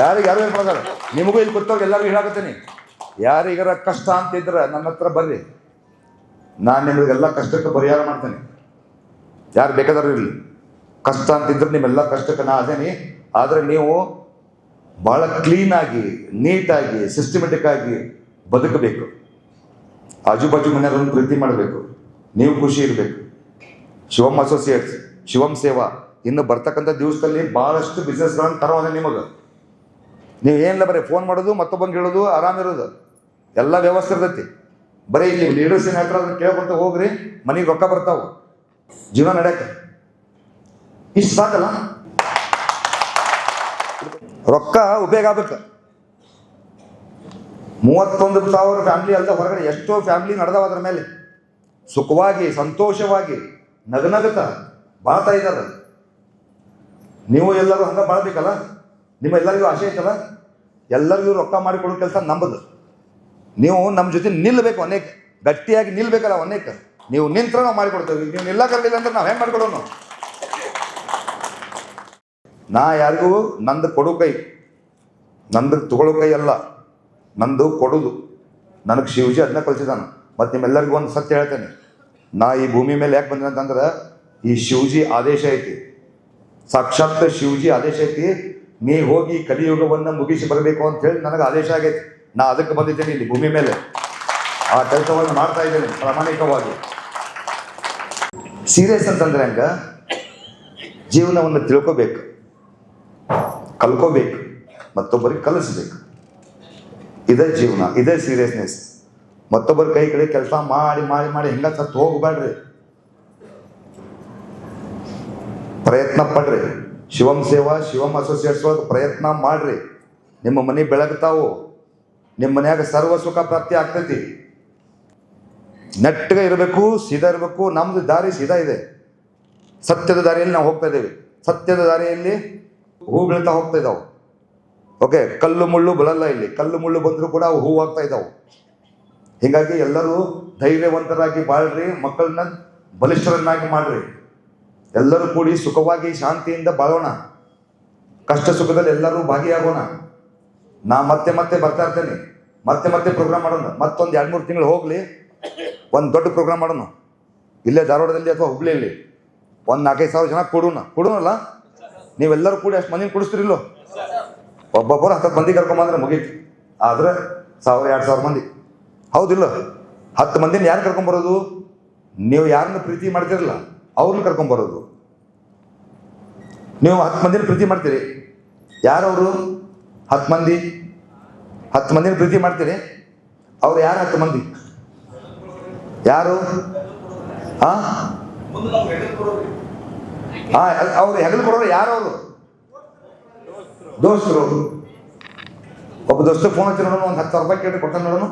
ಯಾರಿಗೆ ಯಾರು ಹೆಲ್ಪ್ ಮಾಡಲ್ಲ. ನಿಮಗೂ ಇಲ್ಲಿ ಗೊತ್ತವ್ರಿಗೆ ಎಲ್ಲರಿಗೂ ಹೇಳಾಕತ್ತೀನಿ, ಯಾರಿಗಾರ ಕಷ್ಟ ಅಂತಿದ್ರೆ ನನ್ನ ಹತ್ರ ಬರ್ರಿ, ನಾನು ನಿಮಗೆಲ್ಲ ಕಷ್ಟಕ್ಕೆ ಪರಿಹಾರ ಮಾಡ್ತೇನೆ. ಯಾರು ಬೇಕಾದ್ರೂ ಇರಲಿ, ಕಷ್ಟ ಅಂತಿದ್ರೆ ನಿಮ್ಮೆಲ್ಲ ಕಷ್ಟಕ್ಕೆ ನಾ ಅದೇನಿ. ಆದರೆ ನೀವು ಭಾಳ ಕ್ಲೀನಾಗಿ, ನೀಟಾಗಿ, ಸಿಸ್ಟಮೆಟಿಕ್ ಆಗಿ ಬದುಕಬೇಕು. ಆಜು ಬಾಜು ಮನೆಯವ್ರನ್ನು ಪ್ರೀತಿ ಮಾಡಬೇಕು, ನೀವು ಖುಷಿ ಇರಬೇಕು. ಶಿವಮ್ ಅಸೋಸಿಯೇಟ್ಸ್, ಶಿವಮ್ ಸೇವಾ ಇನ್ನು ಬರ್ತಕ್ಕಂಥ ದಿವಸದಲ್ಲಿ ಭಾಳಷ್ಟು ಬಿಸ್ನೆಸ್ಗಳನ್ನು ತರೋದೆ ನಿಮಗೆ. ನೀವು ಏನಿಲ್ಲ ಬರೀ ಫೋನ್ ಮಾಡೋದು, ಮತ್ತೊಬ್ಬಂಗೆ ಹೇಳೋದು, ಆರಾಮಿರೋದು, ಎಲ್ಲ ವ್ಯವಸ್ಥೆ ಇರ್ತೈತಿ. ಬರೀ ಇಲ್ಲಿ ಲೀಡರ್ಸ್ ಏನು ಹೇಳ್ತಾರೆ ಅದನ್ನು ಕೇಳ್ಕೊಂತ ಹೋಗ್ರಿ, ಮನೆಗೆ ರೊಕ್ಕ ಬರ್ತಾವೆ, ಜೀವನ ನಡೆಯಕ್ಕೆ. ಇಷ್ಟು ಸಾಕಲ್ಲ, ರೊಕ್ಕ ಉಪಯೋಗ ಆಗ್ಬೇಕು. 31,000 ಫ್ಯಾಮಿಲಿ ಅಲ್ಲದೆ ಹೊರಗಡೆ ಎಷ್ಟೋ ಫ್ಯಾಮಿಲಿ ನಡೆದಾವ ಅದ್ರ ಮೇಲೆ, ಸುಖವಾಗಿ ಸಂತೋಷವಾಗಿ ನಗನಗತ ಬಾಳ್ತಾ ಇದ್ದಾರೆ. ನೀವು ಎಲ್ಲರೂ ಹಂಗೆ ಬಾಳ್ಬೇಕಲ್ಲ. ನಿಮ್ಮ ಎಲ್ಲರಿಗೂ ಆಸೆ ಐತಲ್ಲ, ಎಲ್ಲರಿಗೂ ರೊಕ್ಕ ಮಾಡಿಕೊಡೋ ಕೆಲಸ ನಂಬದು. ನೀವು ನಮ್ಮ ಜೊತೆ ನಿಲ್ಲಬೇಕು, ಅನೇಕ ಗಟ್ಟಿಯಾಗಿ ನಿಲ್ಬೇಕಲ್ಲ. ಅನೇಕ ನೀವು ನಿಂತ್ರ ನಾವು ಮಾಡಿಕೊಡ್ತೇವೆ. ನೀವು ನಿಲ್ಲಕ್ಕಾಗಲಿಲ್ಲ ಅಂದ್ರೆ ನಾವು ಹೆಂಗೆ ಮಾಡಿಕೊಡೋನು? ನಾ ಯಾರಿಗೂ ನಂದು ಕೊಡೋ ಕೈ, ನಂದು ತಗೊಳ್ಳೋ ಕೈ ಅಲ್ಲ, ನಂದು ಕೊಡೋದು. ನನಗೆ ಶಿವಜಿ ಅದನ್ನ ಕಲಿಸಿದಾನು. ಮತ್ತು ನಿಮ್ಮೆಲ್ಲರಿಗೂ ಒಂದು ಸತ್ಯ ಹೇಳ್ತೇನೆ, ನಾ ಈ ಭೂಮಿ ಮೇಲೆ ಯಾಕೆ ಬಂದಿನ ಅಂತಂದ್ರೆ ಈ ಶಿವಜಿ ಆದೇಶ ಐತಿ, ಸಾಕ್ಷಾತ್ ಶಿವಜಿ ಆದೇಶ ಐತಿ, ನೀ ಹೋಗಿ ಕಲಿಯುಗವನ್ನು ಮುಗಿಸಿ ಬರಬೇಕು ಅಂತ ಹೇಳಿ ನನಗೆ ಆದೇಶ ಆಗೈತಿ. ನಾ ಅದಕ್ಕೆ ಬಂದಿದ್ದೇನೆ ಇಲ್ಲಿ ಭೂಮಿ ಮೇಲೆ, ಆ ಕೆಲಸವನ್ನು ಮಾಡ್ತಾ ಇದ್ದೇನೆ ಪ್ರಾಮಾಣಿಕವಾಗಿ. ಸೀರಿಯಸ್ ಅಂತಂದ್ರೆ ಹಂಗ ಜೀವನವನ್ನು ತಿಳ್ಕೋಬೇಕು, ಕಲ್ಕೋಬೇಕು, ಮತ್ತೊಬ್ಬರಿಗೆ ಕಲಿಸ್ಬೇಕು. ಇದೇ ಜೀವನ, ಇದೇ ಸೀರಿಯಸ್ನೆಸ್. ಮತ್ತೊಬ್ಬರ ಕೈ ಕಡೆ ಕೆಲಸ ಮಾಡಿ ಮಾಡಿ ಮಾಡಿ ಹಿಂಗ ಸತ್ತು ಹೋಗ್ಬೇಡ್ರಿ, ಪ್ರಯತ್ನ ಪಡ್ರಿ. ಶಿವಮ್ ಸೇವಾ, ಶಿವಮ್ ಅಸೋಸಿಯೇಟ್ಸ್ ಒಳಗೆ ಪ್ರಯತ್ನ ಮಾಡ್ರಿ. ನಿಮ್ಮ ಮನೆ ಬೆಳಗ್ತಾವು, ನಿಮ್ಮ ಮನ್ಯಾಗ ಸರ್ವ ಸುಖ ಪ್ರಾಪ್ತಿ ಆಗ್ತೈತಿ. ನೆಟ್ಟಗೆ ಇರಬೇಕು, ಸೀದಾ ಇರಬೇಕು. ನಮ್ದು ದಾರಿ ಸೀದಾ ಇದೆ, ಸತ್ಯದ ದಾರಿಯಲ್ಲಿ ನಾವು ಹೋಗ್ತಾ ಇದ್ದೇವೆ. ಸತ್ಯದ ದಾರಿಯಲ್ಲಿ ಹೂ ಬೀಳ್ತಾ ಹೋಗ್ತಾ ಇದ್ದಾವೆ. ಓಕೆ, ಕಲ್ಲು ಮುಳ್ಳು ಬರಲ್ಲ ಇಲ್ಲಿ. ಕಲ್ಲು ಮುಳ್ಳು ಬಂದರೂ ಕೂಡ ಅವು ಹೂ ಆಗ್ತಾ ಇದ್ದಾವೆ. ಹೀಗಾಗಿ ಎಲ್ಲರೂ ಧೈರ್ಯವಂತರಾಗಿ ಬಾಳ್ರಿ, ಮಕ್ಕಳನ್ನ ಬಲಿಷ್ಠರನ್ನಾಗಿ ಮಾಡ್ರಿ. ಎಲ್ಲರೂ ಕೂಡಿ ಸುಖವಾಗಿ ಶಾಂತಿಯಿಂದ ಬಾಳೋಣ. ಕಷ್ಟ ಸುಖದಲ್ಲಿ ಎಲ್ಲರೂ ಭಾಗಿಯಾಗೋಣ. ನಾ ಮತ್ತೆ ಮತ್ತೆ ಬರ್ತಾ ಇರ್ತೇನೆ, ಮತ್ತೆ ಮತ್ತೆ ಪ್ರೋಗ್ರಾಮ್ ಮಾಡೋಣ. ಮತ್ತೊಂದು 2-3 ತಿಂಗಳು ಹೋಗಲಿ, ಒಂದು ದೊಡ್ಡ ಪ್ರೋಗ್ರಾಮ್ ಮಾಡೋಣ. ಇಲ್ಲೇ ಧಾರವಾಡದಲ್ಲಿ ಅಥವಾ ಹುಬ್ಳಿಯಲ್ಲಿ ಒಂದು 4,000-5,000 ಜನ ಕೊಡೋಣಲ್ಲ. ನೀವೆಲ್ಲರೂ ಕೂಡಿ ಅಷ್ಟು ಮಂದಿನ ಕುಡಿಸ್ತಿರಿಲ್ಲೋ? ಒಬ್ಬೊಬ್ಬರು 10 ಮಂದಿ ಕರ್ಕೊಂಬಂದ್ರೆ ಮುಗೀತು. ಆದರೆ 1,000-2,000 ಮಂದಿ, ಹೌದಿಲ್ಲ? 10 ಮಂದಿನ ಯಾರು ಕರ್ಕೊಂಬರೋದು? ನೀವು ಯಾರನ್ನ ಪ್ರೀತಿ ಮಾಡ್ತಿರಲ್ಲ ಅವ್ರನ್ನ ಕರ್ಕೊಂಬರೋದು. ನೀವು 10 ಮಂದಿನ ಪ್ರೀತಿ ಮಾಡ್ತೀರಿ, ಯಾರವರು? 10 ಮಂದಿನ ಪ್ರೀತಿ ಮಾಡ್ತೀರಿ. ಅವ್ರು ಯಾರು 10 ಮಂದಿ? ಯಾರು? ಅವ್ರು ಹೆಗಲು ಕೊಡೋರು ಯಾರು? ಅವರು ದೋಸ್ತರು. ಒಬ್ಬ ದೋಸ್ತ ಫೋನ್ ಹಚ್ಚಿ ನೋಡೋಣ, ಒಂದು 10,000 ರೂಪಾಯಿ ಕೇಳಿ ಕೊಡ್ತಾನೆ ನೋಡೋಣ.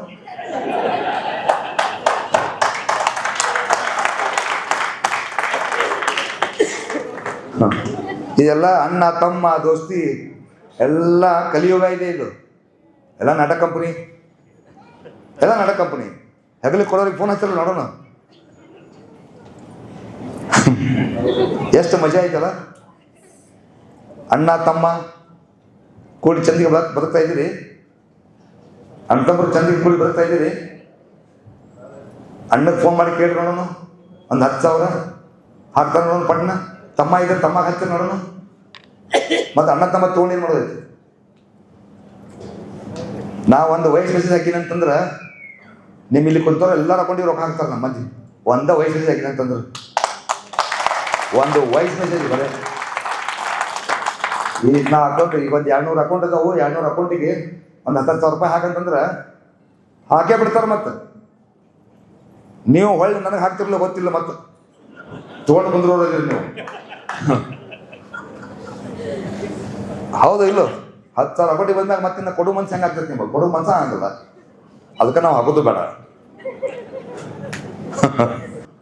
ಇದೆಲ್ಲ ಅಣ್ಣ ತಮ್ಮ ದೋಸ್ತಿ ಎಲ್ಲ ಕಲಿಯುಗ ಇದೆ. ಇದು ಎಲ್ಲ ನಾಟಕ ಕಂಪನಿ, ಎಲ್ಲ ನಾಟಕ ಕಂಪನಿ. ಹೆಗಲಿಗೆ ಕೊಡೋರಿಗೆ ಫೋನ್ ಹಚ್ಚಲ್ಲ ನೋಡೋಣ. ಎಷ್ಟು ಮಜಾ ಐತಲ್ಲ. ಅಣ್ಣ ತಮ್ಮ ಕೂಡಿ ಚಂದಿಗೆ ಬದುಕ್ತಾ ಇದ್ದೀರಿ. ಅಣ್ಣ ತಮ್ಮರು ಚಂದಿಗೆ ಕೂಡಿ ಬದುಕ್ತಾ ಇದ್ದೀರಿ. ಅಣ್ಣಗೆ ಫೋನ್ ಮಾಡಿ ಕೇಳಿ ನೋಡೋಣ, ಒಂದು 10,000 ಹಾಕ್ತಾರೆ ನೋಡೋಣ ಪಟ್ಟಣ. ತಮ್ಮ ಇದ್ರೆ ತಮ್ಮಗೆ ಹಚ್ಚಿ ನೋಡೋಣ. ಮತ್ತು ಅಣ್ಣ ತಮ್ಮ ತೊಗೊಂಡು ಏನು ಮಾಡೋದೈತಿ? ನಾವು ಒಂದು ವಯಸ್ಸು ಮೆಸೇಜ್ ಹಾಕಿನಿ ಅಂತಂದ್ರೆ ನಿಮ್ಮ ಇಲ್ಲಿ ಕುಂತವ್ರು ಎಲ್ಲರೂ ಅಕೌಂಟಿಗೆ ರೊಕ್ಕ ಹಾಕ್ತಾರೆ. ನಮ್ಮ ಮಂದಿ ಒಂದೇ ವಯಸ್ಸು ಮೆಸೇಜ್ ಹಾಕಿನಿ ಅಂತಂದ್ರೆ ಒಂದು ವಾಯ್ಸ್ ಮೆಸೇಜ್ ಬರೇ. ಈಗ ನಾ ಅಕೌಂಟ್ ಈಗ ಒಂದು 200 ಅಕೌಂಟ್ ಅದಾವು. 200 ಅಕೌಂಟಿಗೆ ಒಂದು 10,000 ರೂಪಾಯಿ ಹಾಕಂತಂದ್ರೆ ಹಾಕೇ ಬಿಡ್ತಾರೆ. ಮತ್ತೆ ನೀವು ಹೊಳ್ಳಿ ನನಗೆ ಹಾಕ್ತಿರ್ಲಿಲ್ಲ ಗೊತ್ತಿಲ್ಲ, ಮತ್ತೆ ತೊಗೊಂಡು ಬಂದ್ರೋದಿರಿ ನೀವು. ಹೌದು ಇಲ್ಲೋ 10,000 ಅಕೌಂಟಿಗೆ ಬಂದಾಗ ಮತ್ತೆ ಇನ್ನು ಕೊಡು ಮನ್ಸು ಹೆಂಗೆ ಆಗ್ತೈತಿ ನಿಮಗೆ? ಕೊಡು ಮನ್ಸ ಆಗಲ್ಲ. ಅದಕ್ಕೆ ನಾವು ಆಗೋದು ಬೇಡ.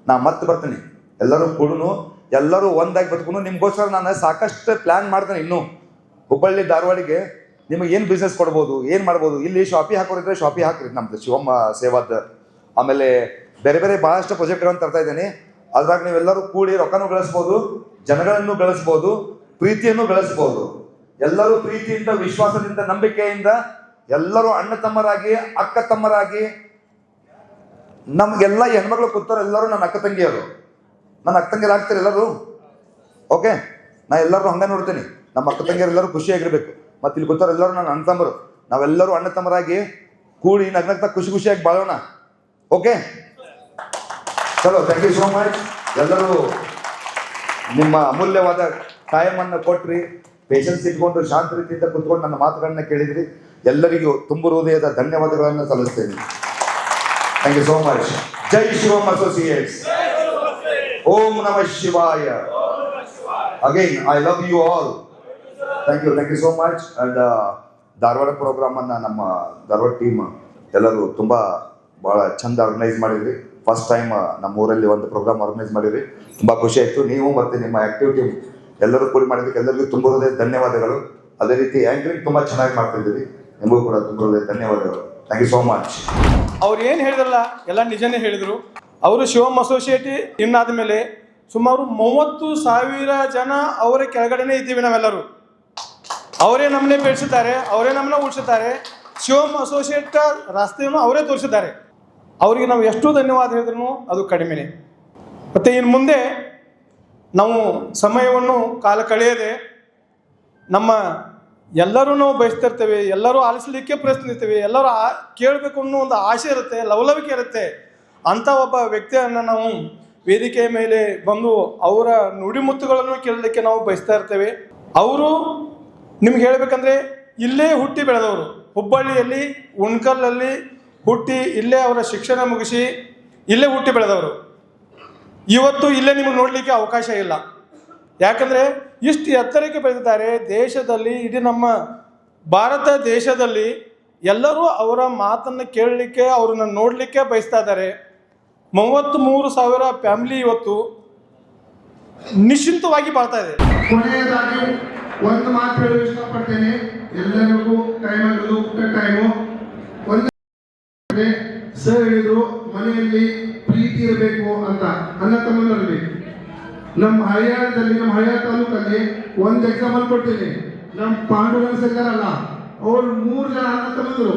ನಾ ಮತ್ತೆ ಬರ್ತೀನಿ. ಎಲ್ಲರೂ ಕೊಡುನು, ಎಲ್ಲರೂ ಒಂದಾಗಿ ಬದುಕುನು. ನಿಮ್ಗೋಸ್ಕರ ನಾನು ಸಾಕಷ್ಟು ಪ್ಲಾನ್ ಮಾಡ್ತೇನೆ. ಇನ್ನು ಹುಬ್ಬಳ್ಳಿ ಧಾರವಾಡಿಗೆ ನಿಮಗೆ ಏನು ಬಿಸ್ನೆಸ್ ಕೊಡ್ಬೋದು, ಏನು ಮಾಡ್ಬೋದು. ಇಲ್ಲಿ ಶಾಪಿ ಹಾಕೋರಿದ್ರೆ ಶಾಪಿ ಹಾಕ್ರಿ, ನಮ್ದು ಶಿವಮ್ಮ ಸೇವಾದ. ಆಮೇಲೆ ಬೇರೆ ಬೇರೆ ಭಾಳಷ್ಟು ಪ್ರಾಜೆಕ್ಟ್ಗಳನ್ನು ತರ್ತಾ ಇದ್ದೀನಿ. ಅದ್ರಾಗ ನೀವೆಲ್ಲರೂ ಕೂಡಿ ರೊಕ್ಕನೂ ಗಳಿಸ್ಬೋದು, ಜನಗಳನ್ನು ಗಳಿಸ್ಬೋದು, ಪ್ರೀತಿಯನ್ನು ಗಳಿಸ್ಬೋದು. ಎಲ್ಲರೂ ಪ್ರೀತಿಯಿಂದ, ವಿಶ್ವಾಸದಿಂದ, ನಂಬಿಕೆಯಿಂದ ಎಲ್ಲರೂ ಅಣ್ಣ ತಮ್ಮರಾಗಿ, ಅಕ್ಕ ತಮ್ಮರಾಗಿ, ನಮ್ಗೆಲ್ಲ ಹೆಣ್ಮಕ್ಳು ಕೂತವ್ರು ಎಲ್ಲರೂ ನನ್ನ ಅಕ್ಕ ತಂಗಿಯವರು. ನನ್ನ ಅಕ್ಕ ತಂಗಿಯರು ಆಗ್ತಾರೆ ಎಲ್ಲರೂ. ಓಕೆ, ನಾ ಎಲ್ಲರೂ ಹಂಗೆ ನೋಡ್ತೀನಿ. ನಮ್ಮ ಅಕ್ಕ ತಂಗಿಯರು ಎಲ್ಲರೂ ಖುಷಿಯಾಗಿರ್ಬೇಕು. ಮತ್ತು ಇಲ್ಲಿ ಕೂತವ್ರು ಎಲ್ಲರೂ ನನ್ನ ಅಣ್ಣ ತಮ್ಮರು. ನಾವೆಲ್ಲರೂ ಅಣ್ಣ ತಮ್ಮರಾಗಿ ಕೂಡಿ ನಗ್ನಗ್ತಾ ಖುಷಿ ಖುಷಿಯಾಗಿ ಬಾಳೋಣ. ಓಕೆ, ಚಲೋ. Thank you so much. ಎಲ್ಲರೂ ನಿಮ್ಮ ಅಮೂಲ್ಯವಾದ ಟೈಮನ್ನು ಕೊಟ್ರಿ, ಪೇಷನ್ಸ್ ಇಟ್ಕೊಂಡು ಶಾಂತ ರೀತಿಯಿಂದ ಕುತ್ಕೊಂಡು ನನ್ನ ಮಾತುಗಳನ್ನ ಕೇಳಿದ್ರಿ. ಎಲ್ಲರಿಗೂ ತುಂಬ ಹೃದಯದ ಧನ್ಯವಾದಗಳನ್ನು ಸಲ್ಲಿಸ್ತೇನೆ. Thank you so much. ಜೈ ಶಿವಮ್ ಅಸೋಸಿಯೇಟ್ಸ್. ಓಂ ನಮಃ ಶಿವಾಯ. Again I love you all. Thank you so much. And Dharwad ಪ್ರೋಗ್ರಾಮನ್ನು ನಮ್ಮ ಧಾರವಾಡ ಟೀಮ್ ಎಲ್ಲರೂ ತುಂಬ ಭಾಳ ಚಂದ ಆರ್ಗನೈಸ್ ಮಾಡಿದ್ರಿ. ಫಸ್ಟ್ ಟೈಮ್ ನಮ್ಮ ಊರಲ್ಲಿ ಒಂದು ಪ್ರೋಗ್ರಾಮ್ ಆರ್ಗನೈಸ್ ಮಾಡಿದ್ರಿ. ತುಂಬ ಖುಷಿ ಆಯಿತು. ನೀವು ಮತ್ತು ನಿಮ್ಮ ಆ್ಯಕ್ಟಿವ್ ಟೀಮ್ ಎಲ್ಲರೂ ಕೂಡಿ ಮಾಡಿದ್ದಕ್ಕೆ ಎಲ್ಲರಿಗೂ ತುಂಬ ಹೃದಯ ಧನ್ಯವಾದಗಳು. ಅದೇ ರೀತಿ ಆ್ಯಂಕರಿಂಗ್ ತುಂಬ ಚೆನ್ನಾಗಿ ಮಾಡ್ತಿದ್ದೀರಿ. ನಿಮಗೂ ಕೂಡ ತುಂಬ ಹೃದಯ ಧನ್ಯವಾದಗಳು. Thank you so much. ಅವ್ರು ಏನು ಹೇಳಿದ್ರಲ್ಲ ಎಲ್ಲ ನಿಜನೇ ಹೇಳಿದರು. ಅವರು ಶಿವಮ್ ಅಸೋಸಿಯೇಟಿ ಇನ್ನಾದ ಮೇಲೆ ಸುಮಾರು 30,000 ಜನ ಅವರ ಕೆಳಗಡೆನೇ ಇದ್ದೀವಿ ನಾವೆಲ್ಲರೂ. ಅವರೇ ನಮ್ಮನ್ನೇ ಬೆಳೆಸಿದ್ದಾರೆ, ಅವರೇ ನಮ್ಮನ್ನ ಉಳಿಸಿದ್ದಾರೆ. ಶಿವಮ್ ಅಸೋಸಿಯೇಟ್ ರಸ್ತೆಯನ್ನು ಅವರೇ ತೋರಿಸಿದ್ದಾರೆ. ಅವರಿಗೆ ನಾವು ಎಷ್ಟು ಧನ್ಯವಾದ ಹೇಳಿದ್ರು ಅದು ಕಡಿಮೆನೇ. ಮತ್ತು ಇನ್ನು ಮುಂದೆ ನಾವು ಸಮಯವನ್ನು ಕಾಲ ಕಳೆಯದೆ ನಮ್ಮ ಎಲ್ಲರೂ ನಾವು ಬಯಸ್ತಿರ್ತೇವೆ, ಎಲ್ಲರೂ ಆಲಿಸಲಿಕ್ಕೆ ಪ್ರಯತ್ನಿಸ್ತೇವೆ, ಎಲ್ಲರೂ ಕೇಳಬೇಕು ಅನ್ನೋ ಒಂದು ಆಸೆ ಇರುತ್ತೆ, ಲವಲವಿಕೆ ಇರುತ್ತೆ. ಅಂಥ ಒಬ್ಬ ವ್ಯಕ್ತಿಯನ್ನು ನಾವು ವೇದಿಕೆಯ ಮೇಲೆ ಬಂದು ಅವರ ನುಡಿಮುತ್ತುಗಳನ್ನು ಕೇಳಲಿಕ್ಕೆ ನಾವು ಬಯಸ್ತಾ ಇರ್ತೇವೆ. ಅವರು ನಿಮ್ಗೆ ಹೇಳಬೇಕಂದ್ರೆ ಇಲ್ಲೇ ಹುಟ್ಟಿ ಬೆಳೆದವರು, ಹುಬ್ಬಳ್ಳಿಯಲ್ಲಿ ಉಣ್ಕಲ್ಲಲ್ಲಿ ಹುಟ್ಟಿ ಇಲ್ಲೇ ಅವರ ಶಿಕ್ಷಣ ಮುಗಿಸಿ ಇಲ್ಲೇ ಹುಟ್ಟಿ ಬೆಳೆದವರು. ಇವತ್ತು ಇಲ್ಲೇ ನಿಮಗೆ ನೋಡಲಿಕ್ಕೆ ಅವಕಾಶ ಇಲ್ಲ. ಯಾಕಂದರೆ ಇಷ್ಟು ಎತ್ತರಕ್ಕೆ ಬೆಳೆದಿದ್ದಾರೆ. ದೇಶದಲ್ಲಿ, ಇಡೀ ನಮ್ಮ ಭಾರತ ದೇಶದಲ್ಲಿ ಎಲ್ಲರೂ ಅವರ ಮಾತನ್ನು ಕೇಳಲಿಕ್ಕೆ, ಅವ್ರನ್ನ ನೋಡಲಿಕ್ಕೆ ಬಯಸ್ತಾ ಇದ್ದಾರೆ. 33,000 ಫ್ಯಾಮಿಲಿ ಇವತ್ತು ನಿಶ್ಚಿಂತವಾಗಿ ಬಾಳ್ತಾ ಇದೆ. ಕೊನೆಯದಾಗಿ ಒಂದು ಮಾತು ಹೇಳಲು ಇಷ್ಟಪಡ್ತೇನೆ. ಎಲ್ಲರಿಗೂ ಟೈಮ್ ಆಗೋದು ಟೈಮು. ಒಂದು ಸರ್ ಹೇಳಿದ್ರು ಮನೆಯಲ್ಲಿ ಪ್ರೀತಿ ಇರಬೇಕು ಅಂತ, ಅಣ್ಣ ತಮ್ಮನಲ್ಲಿ. ನಮ್ಮ ಹರಿಯಾಣದಲ್ಲಿ, ನಮ್ಮ ಹರಿಯಾಣ ತಾಲೂಕಲ್ಲಿ ಒಂದು ಎಕ್ಸಾಂಪಲ್ ಕೊಡ್ತೀನಿ. ನಮ್ಮ ಪಾಂಡುರಂಗ ಸರ್ಕಾರಲ್ಲ, ಅವ್ರು 3 ಜನ ಅಣ್ಣ ತಮ್ಮಂದರು,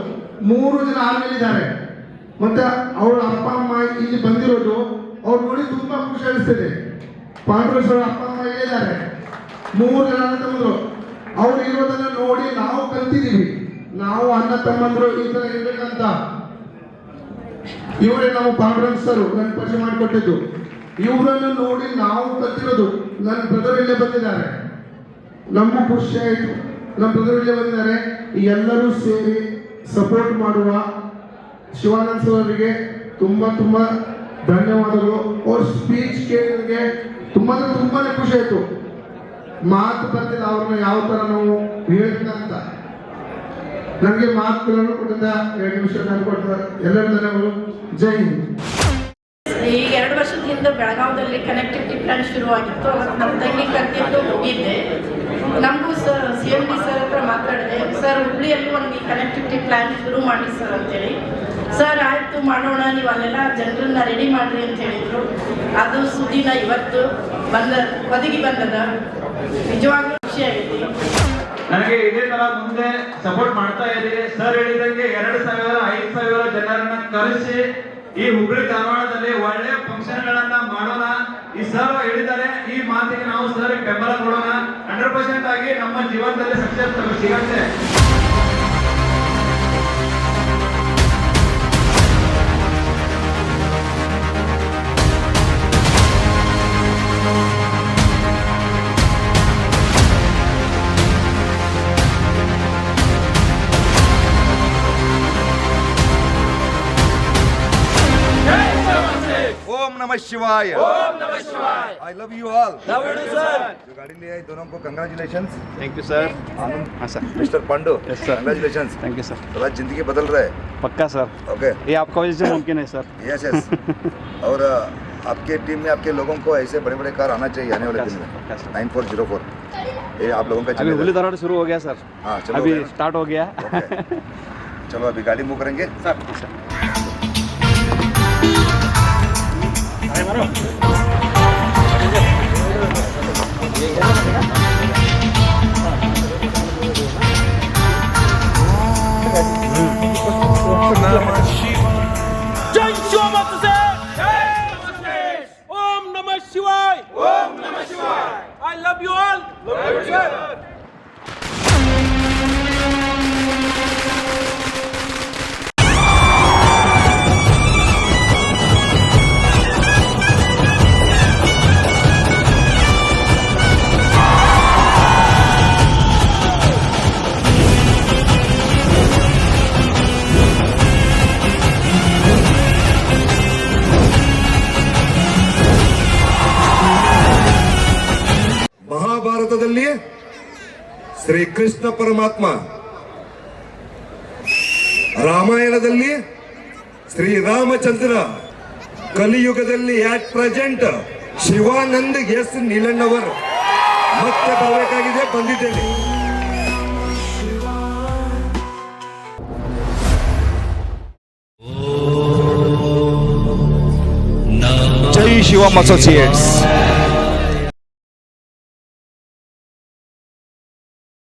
3 ಜನ ಆರ್ಮೇಲಿದ್ದಾರೆ. ಮತ್ತೆ ಅವ್ರ ಅಪ್ಪ ಅಮ್ಮ ಇಲ್ಲಿ ಬಂದಿರೋದು ಅವ್ರು ನೋಡಿ ತುಂಬಾ ಖುಷಿ ಅನಿಸ್ತದೆ. ಪಾಂಡುರಂಗ ಸರ್ ಅಪ್ಪ ಅಮ್ಮ ಇಲ್ಲಿದ್ದಾರೆ, 3 ಜನ ಅಣ್ಣ ತಮ್ಮಂದರು. ಅವ್ರು ಇರೋದನ್ನ ನೋಡಿ ನಾವು ಕಲ್ತಿದ್ದೀವಿ. ನಾವು ಅಣ್ಣ ತಮ್ಮಂದರು ಈ ತರ ಇರ್ಬೇಕಂತ ಇವರೇ ನಾವು ಪಾಂಡುರಂಗ ಸರ್ ನನ್ನ ಪರಿಚಯ ಮಾಡಿಕೊಟ್ಟಿದ್ದು. ಇವರನ್ನು ನೋಡಿ ನಾವು ಕಲ್ತಿರೋದು. ನನ್ನ ಬ್ರದರ್ ಇಲ್ಲೇ ಬಂದಿದ್ದಾರೆ, ನಮಗೂ ಖುಷಿ ಆಯಿತು. ನಮ್ಮ ಬ್ರದರ್ ಇಲ್ಲೇ ಬಂದಿದ್ದಾರೆ. ಎಲ್ಲರೂ ಸೇರಿ ಸಪೋರ್ಟ್ ಮಾಡುವ ಶಿವಾನಂದ ಸರ್ ಅವರಿಗೆ ತುಂಬಾ ಧನ್ಯವಾದಗಳು. ಅವ್ರ ಸ್ಪೀಚ್ ಕೇಳಿದ್ರೆ ತುಂಬಾನೇ ಖುಷಿ ಆಯಿತು. ಮಾತು ಬರ್ತಿಲ್ಲ ಅವ್ರನ್ನ ಯಾವ ತರ ನಾವು ಹೇಳ್ಬೇಕಂತ. ನನಗೆ ಮಾತುಗಳನ್ನು ಕೊಟ್ಟಿದ್ದ 2 ನಿಮಿಷ ನಾನು ಕೊಡ್ತಾರೆ. ಎಲ್ಲರೂ ಧನ್ಯವಾದಗಳು. ಜೈ ಹಿಂದ್. ಈ 2 ವರ್ಷದ ಹಿಂದೆ ಬೆಳಗಾವದಲ್ಲಿ ಕನೆಕ್ಟಿವಿಟಿ ಪ್ಲಾನ್ ಶುರುವಾಗಿತ್ತು. ಅವತ್ತು ನಮ್ಮ ತಂಗಿ ಕರೆದಿದ್ದು ಹೋಗಿದ್ದೆ. ನಮಗೂ ಸರ್ CMD ಸರ್ ಹತ್ರ ಮಾತಾಡಿದೆ. ಸರ್ ಹುಬ್ಳಿಯಲ್ಲಿ ಒಂದು ಕನೆಕ್ಟಿವಿಟಿ ಪ್ಲಾನ್ ಶುರು ಮಾಡಿ ಸರ್ ಅಂತೇಳಿ. ಸರ್ ಆಯಿತು ಮಾಡೋಣ, ನೀವು ಅಲ್ಲೆಲ್ಲ ಜನರನ್ನ ರೆಡಿ ಮಾಡಿರಿ ಅಂತ ಹೇಳಿದರು. ಅದು ಸುದ್ದಿನ ಇವತ್ತು ಒದಗಿ ಬಂದದ. ನಿಜವಾಗ್ಲೂ ಖುಷಿಯಾಗಿದೆ. ನನಗೆ ಇದೇ ತರ ಮುಂದೆ ಸಪೋರ್ಟ್ ಮಾಡ್ತಾ ಇದ್ದೀರಿ. ಸರ್ ಹೇಳಿದಂಗೆ 2,000 5,000 ಜನರನ್ನ ಕರೆಸಿ ಈ ಹುಬ್ಬಳ್ಳಿ ಧಾರವಾಡದಲ್ಲಿ ಒಳ್ಳೆ ಫಂಕ್ಷನ್ ಗಳನ್ನ ಮಾಡೋಣ. ಈ ಸರ್ ಹೇಳಿದ್ದಾರೆ, ಈ ಮಾತಿಗೆ ನಾವು ಸರ್ ಬೆಂಬಲ ಕೊಡೋಣ. 100% ಆಗಿ ನಮ್ಮ ಜೀವನದಲ್ಲಿ ಸಕ್ಸಸ್ ಸಿಗತ್ತೆ. नमः शिवाय। I love you all. जो गाड़ी ले आए दोनों को कंग्रेचुलेशन। Thank you sir. हाँ sir. Mister Pandu yes sir. Congratulation. Thank you sir. थोड़ा जिंदगी बदल रहा है। पक्का सर। ओके ये आपका वजह से मुमकिन है सर। Yes yes. और आपके टीम में आपके लोगों को ऐसे बड़े बड़े कार आना चाहिए आने वाले दिन में। 9404 ये आप लोगों का अभी हुबली धारवाड़ शुरू हो गया सर। हाँ चलो अभी हो गया ना? स्टार्ट हो गया। ओके। चलो अभी गाड़ी मूव करेंगे सर। जय शिवमत से ओम नमः शिवाय। ओम नमः शिवाय। I love you all. ಮಹಾಭಾರತದಲ್ಲಿ ಶ್ರೀಕೃಷ್ಣ ಪರಮಾತ್ಮ, ರಾಮಾಯಣದಲ್ಲಿ ಶ್ರೀರಾಮಚಂದ್ರ, ಕಲಿಯುಗದಲ್ಲಿ ಆಟ್ ಪ್ರೆಸೆಂಟ್ ಶಿವಾನಂದ್ ಎಸ್ ನೀಲಣ್ಣವರ್ ಮತ್ತೆ ಬರಬೇಕಾಗಿದೆ, ಬಂದಿದ್ದೇನೆ. जय शिवम एसोसिएट्स।